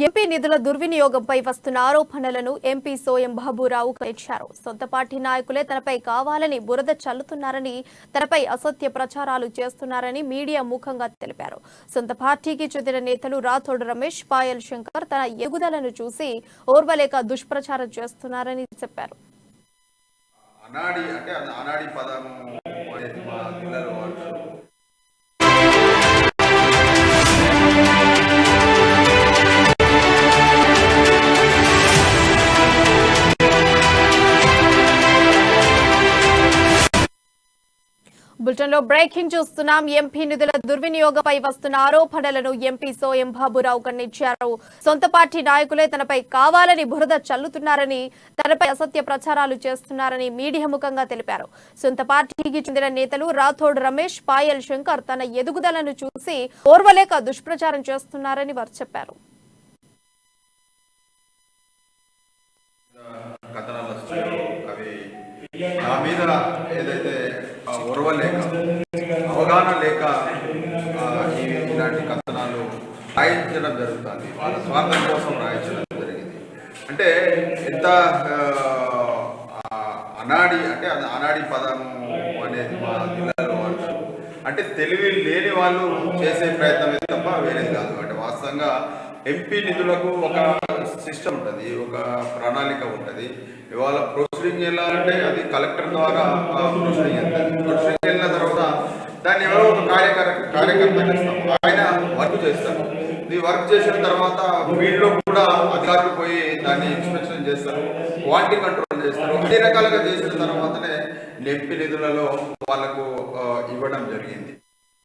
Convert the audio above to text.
MP నిధుల దుర్వినియోగంపై వస్తున్న ఆరోపణలను ఎంపీ సోయం బాబురావు ఖండించారు. సొంత పార్టీ నాయకులే తనపై కావాలని బురద చల్లుతున్నారని, తనపై అసత్య ప్రచారాలు చేస్తున్నారని మీడియా ముఖంగా తెలిపారు. సొంత పార్టీకి చెందిన నేతలు రాథోడ్ రమేష్, పాయల్ శంకర్ తన ఎగుదలను చూసి ఓర్వలేక దుష్ప్రచారం చేస్తున్నారని చెప్పారు. బులెటిన్లో బ్రేకింగ్ చూస్తున్నాం. ఎంపీ నిధుల దుర్వినియోగంపై వస్తున్న ఆరోపణలను ఎంపీ సోయం బాబురావు ఖండించారు. సొంత పార్టీ నాయకులే తనపై కావాలని బురద చల్లుతున్నారని, తనపై అసత్య ప్రచారాలు చేస్తున్నారని మీడియా ముఖంగా తెలిపారు. సొంత పార్టీకి చెందిన నేతలు రాథోడ్ రమేష్, పాయల్ శంకర్ తన ఎదుగుదలను చూసి ఓర్వలేక దుష్ప్రచారం చేస్తున్నారని వారు చెప్పారు. నా మీద ఏదైతే ఒరవలేక అవగాహన లేక ఇలాంటి కథనాలు రాయించడం జరుగుతుంది. వాళ్ళ స్వార్థం కోసం రాయించడం జరిగింది. అంటే ఎంత అనాడి పదము అనేది మా జిల్లాలో వాడతారు. అంటే తెలివి లేని వాళ్ళు చేసే ప్రయత్నమే తప్ప వేరేది కాదు. అంటే వాస్తవంగా ఎంపీ నిధులకు ఒక సిస్టమ్ ఉంటుంది, ఒక ప్రణాళిక ఉంటుంది. ఇవాళ ప్రొసీడింగ్ ఎలా అంటే అది కలెక్టర్ ద్వారా ప్రొసీడింగ్ వెళ్తుంది. ప్రొసీడింగ్ వెళ్ళిన తర్వాత దాన్ని ఎవరో ఒక కార్యకర్త చేస్తాం, ఆయన వర్క్ చేస్తారు. ఇది వర్క్ చేసిన తర్వాత వీళ్ళు కూడా అధికారులు పోయి దాన్ని ఇన్స్పెక్షన్ చేస్తారు, క్వాలిటీ కంట్రోల్ చేస్తారు. అన్ని రకాలుగా చేసిన తర్వాతనే ఎంపీ నిధులలో వాళ్ళకు ఇవ్వడం జరిగింది.